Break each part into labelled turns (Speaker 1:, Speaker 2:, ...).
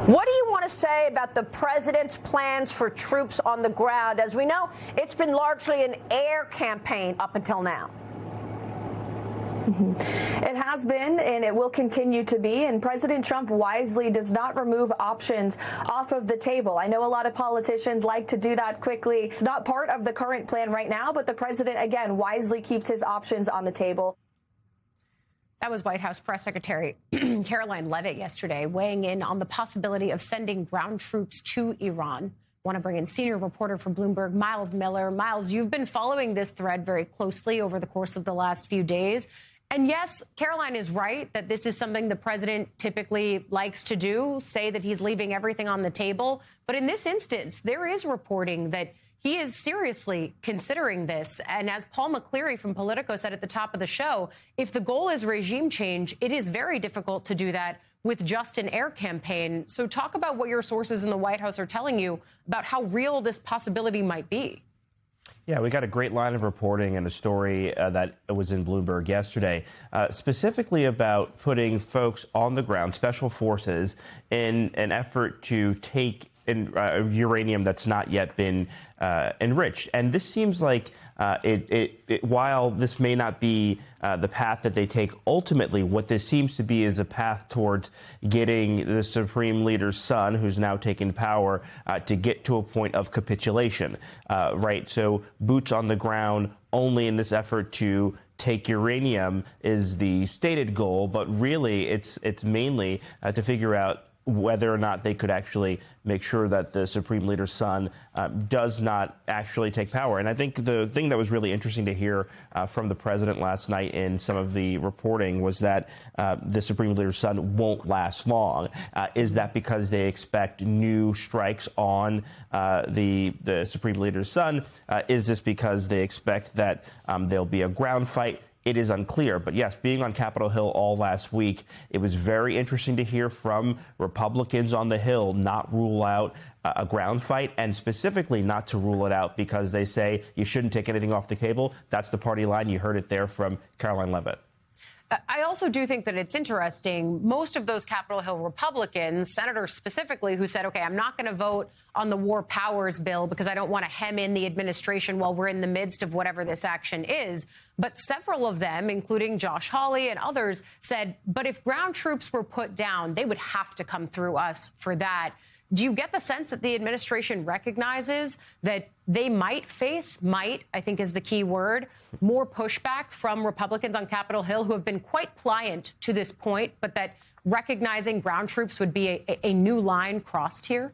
Speaker 1: What do you want to say about the president's plans for troops on the ground? As we know, it's been largely an air campaign up until now.
Speaker 2: It has been, and it will continue to be, and President Trump wisely does not remove options off of the table. I know a lot of politicians like to do that quickly. It's not part of the current plan right now, but the president, again, wisely keeps his options on the table.
Speaker 3: That was White House Press Secretary Caroline Leavitt yesterday, weighing in on the possibility of sending ground troops to Iran. Want to bring in senior reporter for Bloomberg, Miles Miller. Miles, you've been following this thread very closely over the course of the last few days. And yes, Caroline is right that this is something the president typically likes to do, say that he's leaving everything on the table. But in this instance, there is reporting that he is seriously considering this. And as Paul McCleary from Politico said at the top of the show, if the goal is regime change, it is very difficult to do that with just an air campaign. So talk about what your sources in the White House are telling you about how real this possibility might be.
Speaker 4: Yeah, we got a great line of reporting and a story that was in Bloomberg yesterday, specifically about putting folks on the ground, special forces, in an effort to take uranium that's not yet been enriched. And this seems like while this may not be the path that they take ultimately, what this seems to be is a path towards getting the Supreme Leader's son, who's now taken power, to get to a point of capitulation, right? So boots on the ground only in this effort to take uranium is the stated goal, but really it's mainly to figure out whether or not they could actually make sure that the Supreme Leader's son does not actually take power. And I think the thing that was really interesting to hear from the president last night in some of the reporting was that the Supreme Leader's son won't last long. Is that because they expect new strikes on the Supreme Leader's son? Is this because they expect that there'll be a ground fight? It is unclear. But yes, being on Capitol Hill all last week, it was very interesting to hear from Republicans on the Hill not rule out a ground fight, and specifically not to rule it out because they say you shouldn't take anything off the table. That's the party line. You heard it there from Caroline Leavitt.
Speaker 3: I also do think that it's interesting. Most of those Capitol Hill Republicans, senators specifically, who said, OK, I'm not going to vote on the war powers bill because I don't want to hem in the administration while we're in the midst of whatever this action is. But several of them, including Josh Hawley and others, said, but if ground troops were put down, they would have to come through us for that. Do you get the sense that the administration recognizes that they might face, I think is the key word, more pushback from Republicans on Capitol Hill who have been quite pliant to this point, but that recognizing ground troops would be a new line crossed here?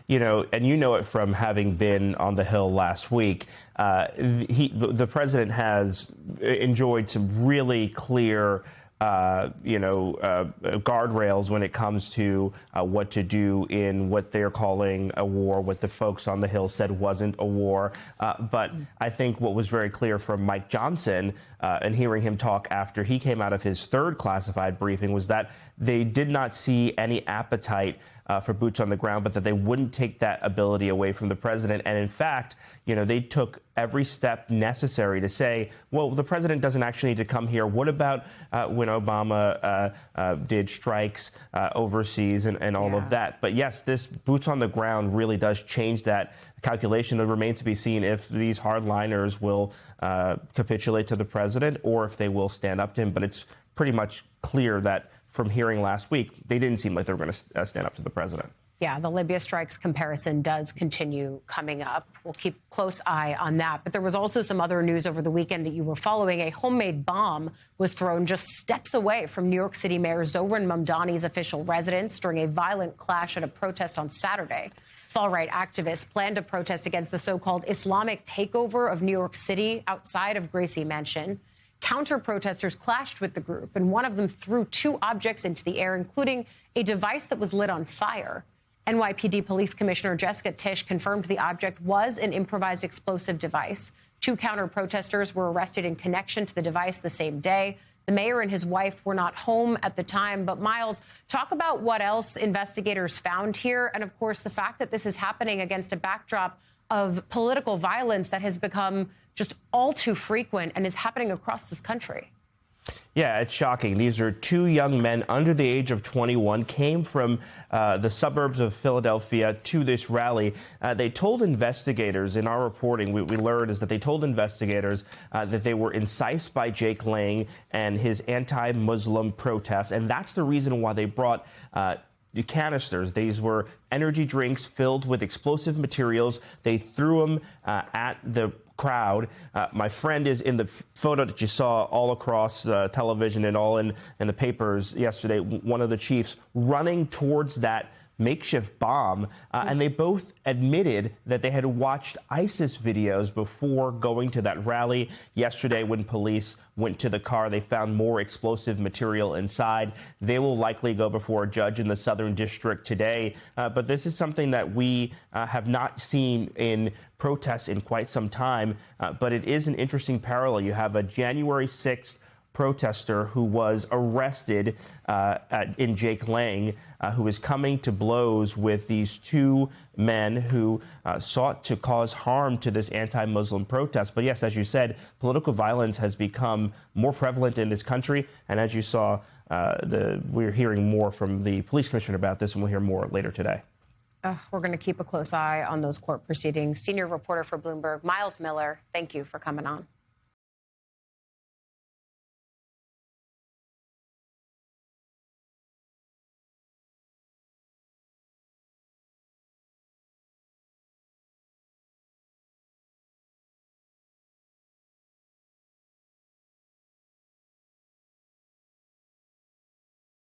Speaker 4: You know, and you know it from having been on the Hill last week. The president has enjoyed some really clear guardrails when it comes to what to do in what they're calling a war, what the folks on the Hill said wasn't a war. But I think what was very clear from Mike Johnson and hearing him talk after he came out of his third classified briefing was that they did not see any appetite for boots on the ground, but that they wouldn't take that ability away from the president. And in fact, they took every step necessary to say, well, the president doesn't actually need to come here. What about when Obama did strikes overseas and all of that? But yes, this boots on the ground really does change that calculation. It remains to be seen if these hardliners will capitulate to the president or if they will stand up to him. But it's pretty much clear that from hearing last week, they didn't seem like they were going to stand up to the president.
Speaker 3: Yeah, the Libya strikes comparison does continue coming up. We'll keep close eye on that. But there was also some other news over the weekend that you were following. A homemade bomb was thrown just steps away from New York City Mayor Zohran Mamdani's official residence during a violent clash at a protest on Saturday. Far-right activists plan to protest against the so-called Islamic takeover of New York City outside of Gracie Mansion. Counter-protesters clashed with the group, and one of them threw two objects into the air, including a device that was lit on fire. NYPD Police Commissioner Jessica Tisch confirmed the object was an improvised explosive device. Two counter-protesters were arrested in connection to the device the same day. The mayor and his wife were not home at the time. But, Miles, talk about what else investigators found here, and, of course, the fact that this is happening against a backdrop of political violence that has become just all too frequent and is happening across this country.
Speaker 4: Yeah, it's shocking. These are two young men under the age of 21, came from the suburbs of Philadelphia to this rally. They told investigators, in our reporting, we learned is that they told investigators that they were incited by Jake Lang and his anti-Muslim protests. And that's the reason why they brought the canisters. These were energy drinks filled with explosive materials. They threw them at the crowd. My friend is in the photo that you saw all across television and all in the papers yesterday. One of the chiefs running towards that makeshift bomb, and they both admitted that they had watched ISIS videos before going to that rally. Yesterday, when police went to the car, they found more explosive material inside. They will likely go before a judge in the Southern District today. But this is something that we have not seen in protests in quite some time. But it is an interesting parallel. You have a January 6th protester who was arrested in Jake Lang, who was coming to blows with these two men who sought to cause harm to this anti-Muslim protest. But yes, as you said, political violence has become more prevalent in this country. And as you saw, we're hearing more from the police commissioner about this, and we'll hear more later today.
Speaker 3: We're going to keep a close eye on those court proceedings. Senior reporter for Bloomberg, Miles Miller, thank you for coming on.